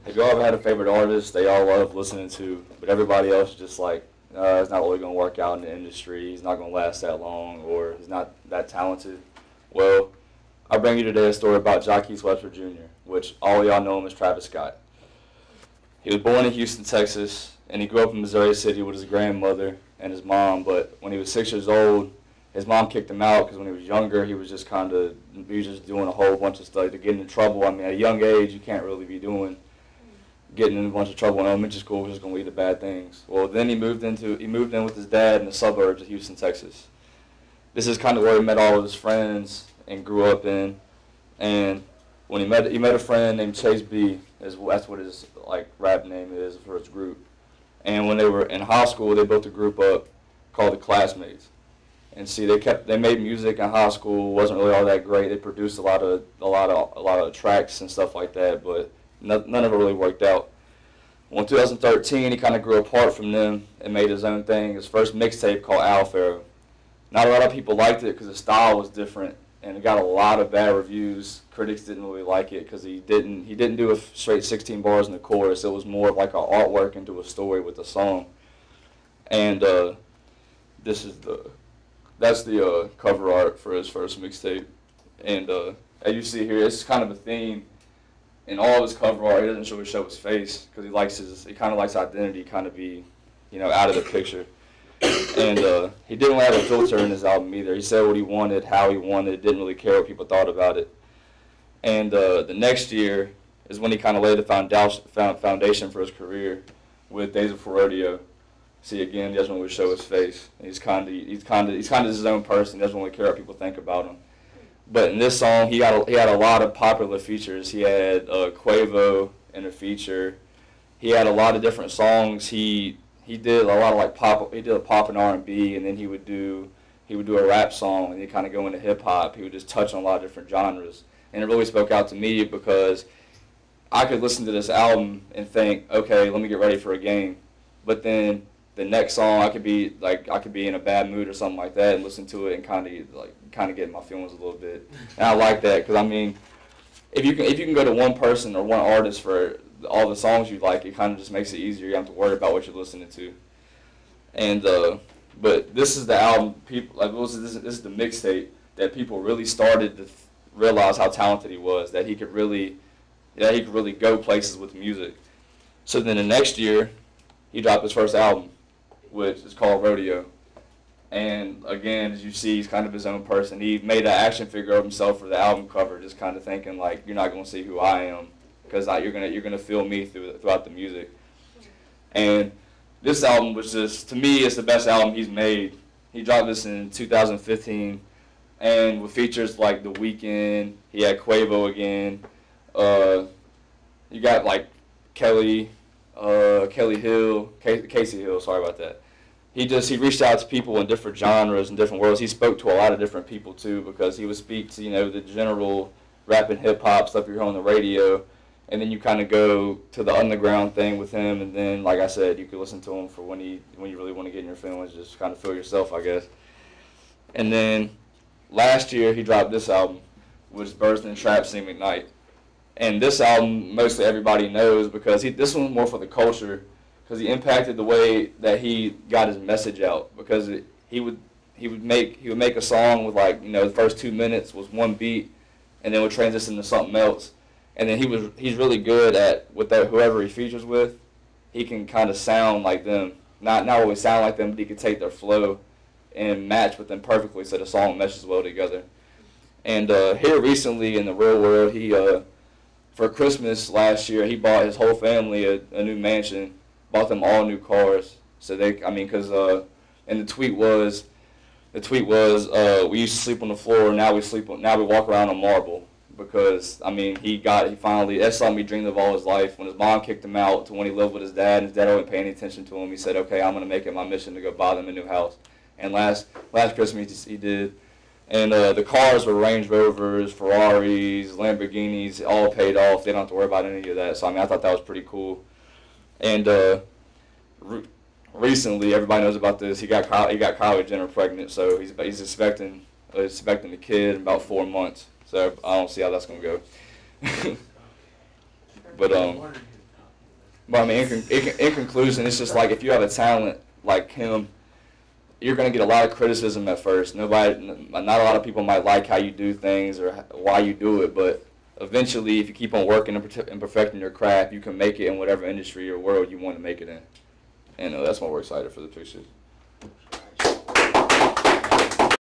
If y'all ever had a favorite artist they all love listening to, but everybody else is just like, it's not really going to work out in the industry, he's not going to last that long, or he's not that talented. Well, I bring you today a story about Jacquees Webster Jr., which all y'all know him as Travis Scott. He was born in Houston, Texas, and he grew up in Missouri City with his grandmother and his mom, but when he was 6 years old, his mom kicked him out because when he was younger, he was just doing a whole bunch of stuff to get into trouble. I mean, at a young age, you can't really be getting in a bunch of trouble in elementary school, which is going to lead to bad things. Well, then he moved in with his dad in the suburbs of Houston, Texas. This is kind of where he met all of his friends and grew up in. And when he met a friend named Chase B. That's what his rap name is for his group. And when they were in high school, they built a group up called the Classmates. And see, they made music in high school. Wasn't really all that great. They produced a lot of tracks and stuff like that, but none of it really worked out. Well, in 2013, he kind of grew apart from them and made his own thing. His first mixtape called Al Pharaoh. Not a lot of people liked it because the style was different, and it got a lot of bad reviews. Critics didn't really like it because he didn't do a straight 16 bars in the chorus. It was more like an artwork into a story with a song. And that's the cover art for his first mixtape. And as you see here, it's kind of a theme in all of his cover art. He doesn't really show his face because he kind of likes identity kind of be, out of the picture. And he didn't really have a filter in his album either. He said what he wanted, how he wanted, didn't really care what people thought about it. And the next year is when he kind of laid the foundation for his career with Days Before Rodeo. See, again, he doesn't really show his face. He's kind of his own person. He doesn't really care what people think about him. But in this song, he had a lot of popular features. He had Quavo in a feature. He had a lot of different songs. He did a lot of pop. He did pop and R&B, and then he would do a rap song, and he'd kind of go into hip hop. He would just touch on a lot of different genres, and it really spoke out to me because I could listen to this album and think, okay, let me get ready for a game, but then the next song I could be in a bad mood or something like that and listen to it and kind of get in my feelings a little bit. And I like that because I mean, if you can go to one person or one artist for all the songs you like, it kind of just makes it easier. You don't have to worry about what you're listening to. And but this is the album this is the mixtape that people really started to realize how talented he was, that he could really go places with music. So then the next year, he dropped his first album, which is called Rodeo. And again, as you see, he's kind of his own person. He made an action figure of himself for the album cover, just kind of thinking like, you're not going to see who I am, because you're gonna feel me throughout the music. And this album was just, to me, it's the best album he's made. He dropped this in 2015, and with features like The Weeknd, he had Quavo again. You got Casey Hill, sorry about that. He reached out to people in different genres and different worlds. He spoke to a lot of different people too, because he would speak to the general rap and hip hop stuff you hear on the radio, and then you kind of go to the underground thing with him, and then like I said, you could listen to him for when you really want to get in your feelings, just kind of feel yourself, I guess. And then last year he dropped this album, which is Birds in the Trap Sing McKnight. And this album, mostly everybody knows because this one was more for the culture, because he impacted the way that he got his message out. Because he would make a song with the first 2 minutes was one beat, and then would transition to something else. And then he's really good at whoever he features with, he can kind of sound like them. Not really sound like them, but he can take their flow and match with them perfectly, so the song meshes well together. And here recently in the real world, he for Christmas last year, he bought his whole family a new mansion, bought them all new cars. So and the tweet was, we used to sleep on the floor, now we walk around on marble. Because that's something he dreamed of all his life. When his mom kicked him out to when he lived with his dad, and his dad wasn't paying any attention to him, he said, okay, I'm going to make it my mission to go buy them a new house. And last Christmas he did. And the cars were Range Rovers, Ferraris, Lamborghinis, all paid off. They don't have to worry about any of that. So I thought that was pretty cool. And recently, everybody knows about this. He got Kylie Jenner pregnant, so he's expecting a kid in about 4 months. So I don't see how that's gonna go. But But I mean, in conclusion, it's just like if you have a talent like him, you're going to get a lot of criticism at first. Not a lot of people might like how you do things or why you do it, but eventually, if you keep on working and perfecting your craft, you can make it in whatever industry or world you want to make it in. And that's why we're excited for the pictures.